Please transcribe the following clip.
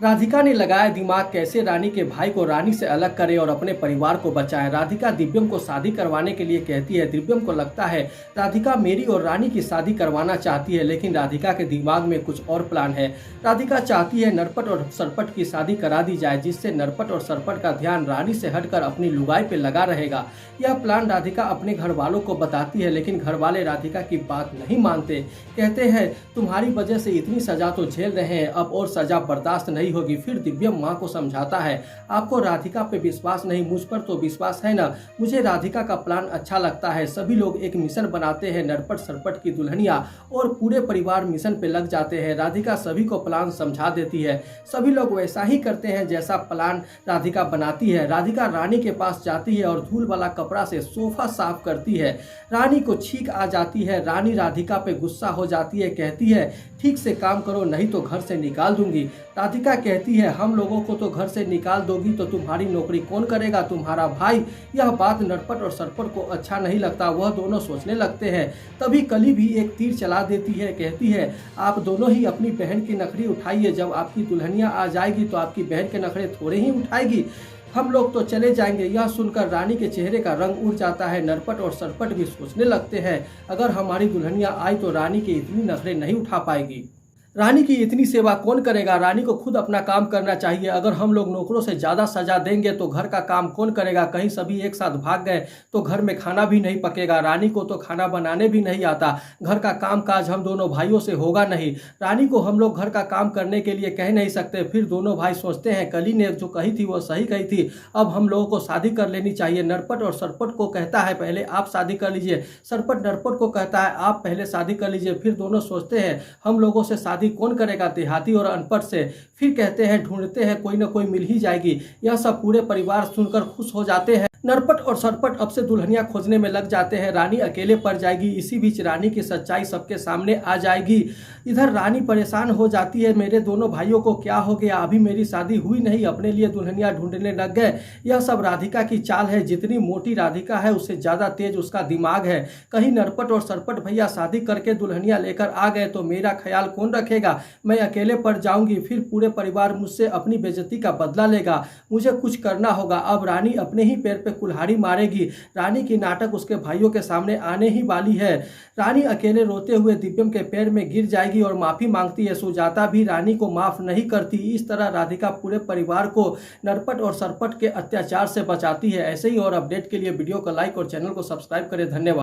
राधिका ने लगाया दिमाग कैसे रानी के भाई को रानी से अलग करे और अपने परिवार को बचाए। राधिका दिव्यम को शादी करवाने के लिए कहती है। दिव्यम को लगता है राधिका मेरी और रानी की शादी करवाना चाहती है, लेकिन राधिका के दिमाग में कुछ और प्लान है। राधिका चाहती है नरपट और सरपट की शादी करा दी जाए, जिससे नरपट और सरपट का ध्यान रानी से हटकर अपनी लुगाई पे लगा रहेगा। यह प्लान राधिका अपने घर वालों को बताती है, लेकिन घर वाले राधिका की बात नहीं मानते। कहते हैं तुम्हारी वजह से इतनी सजा तो झेल रहे हैं, अब और सजा बर्दाश्त नहीं होगी। फिर दिव्यम माँ को समझाता है आपको राधिका पे विश्वास नहीं, मुझ पर तो विश्वास है ना। मुझे राधिका का प्लान अच्छा लगता है। सभी लोग एक मिशन बनाते हैं, नरपट सरपट की दुल्हनिया और पूरे परिवार मिशन पे लग जाते हैं। राधिका सभी को प्लान समझा देती है। सभी लोग वैसा ही करते हैं जैसा प्लान राधिका बनाती है। राधिका रानी के पास जाती है और धूल वाला कपड़ा से सोफा साफ करती है। रानी को छींक आ जाती है। रानी राधिका पे गुस्सा हो जाती है, कहती है ठीक से काम करो नहीं तो घर से निकाल दूंगी। राधिका कहती है हम लोगों को तो घर से निकाल दोगी तो तुम्हारी नौकरी कौन करेगा, तुम्हारा भाई। यह बात नरपट और सरपट को अच्छा नहीं लगता। वह दोनों सोचने लगते हैं। तभी कली भी एक तीर चला देती है। कहती है आप दोनों ही अपनी बहन की नखरी उठाइए, जब आपकी दुल्हनिया आ जाएगी तो आपकी बहन के नखरे थोड़े ही उठाएगी, हम लोग तो चले जाएंगे। यह सुनकर रानी के चेहरे का रंग उड़ जाता है। नरपट और सरपट भी सोचने लगते हैं अगर हमारी दुल्हनिया आई तो रानी के इतनी नखरे नहीं उठा पाएगी। रानी की इतनी सेवा कौन करेगा, रानी को खुद अपना काम करना चाहिए। अगर हम लोग नौकरों से ज़्यादा सजा देंगे तो घर का काम कौन करेगा। कहीं सभी एक साथ भाग गए तो घर में खाना भी नहीं पकेगा। रानी को तो खाना बनाने भी नहीं आता। घर का काम काज हम दोनों भाइयों से होगा नहीं। रानी को हम लोग घर का काम करने के लिए कह नहीं सकते। फिर दोनों भाई सोचते हैं कली ने जो कही थी वो सही कही थी, अब हम लोगों को शादी कर लेनी चाहिए। नरपट और सरपट को कहता है पहले आप शादी कर लीजिए। सरपट नरपट को कहता है आप पहले शादी कर लीजिए। फिर दोनों सोचते हैं हम लोगों से शादी कौन करेगा, देहाती और अनपढ़ से। फिर कहते हैं ढूंढते हैं कोई ना कोई मिल ही जाएगी। यह सब पूरे परिवार सुनकर खुश हो जाते हैं। नरपट और सरपट अब से दुल्हनिया खोजने में लग जाते हैं। रानी अकेले पड़ जाएगी। इसी बीच रानी की सच्चाई सबके सामने आ जाएगी। इधर रानी परेशान हो जाती है, मेरे दोनों भाइयों को क्या हो गया, अभी मेरी शादी हुई नहीं, अपने लिए दुल्हनिया ढूंढने लग गए। यह सब राधिका की चाल है। जितनी मोटी राधिका है उससे ज्यादा तेज उसका दिमाग है। कहीं नरपट और सरपट भैया शादी करके दुल्हनिया लेकर आ गए तो मेरा ख्याल कौन रखेगा, मैं अकेले पड़ जाऊंगी। फिर पूरे परिवार मुझसे अपनी बेइज्जती का बदला लेगा। मुझे कुछ करना होगा। अब रानी अपने ही पैर पे कुल्हाड़ी मारेगी। रानी की नाटक उसके भाइयों के सामने आने ही वाली है। रानी अकेले रोते हुए दिव्यम के पैर में गिर जाएगी और माफी मांगती है। सुजाता भी रानी को माफ नहीं करती। इस तरह राधिका पूरे परिवार को नरपट और सरपट के अत्याचार से बचाती है। ऐसे ही और अपडेट के लिए वीडियो को लाइक और चैनल को सब्सक्राइब करें। धन्यवाद।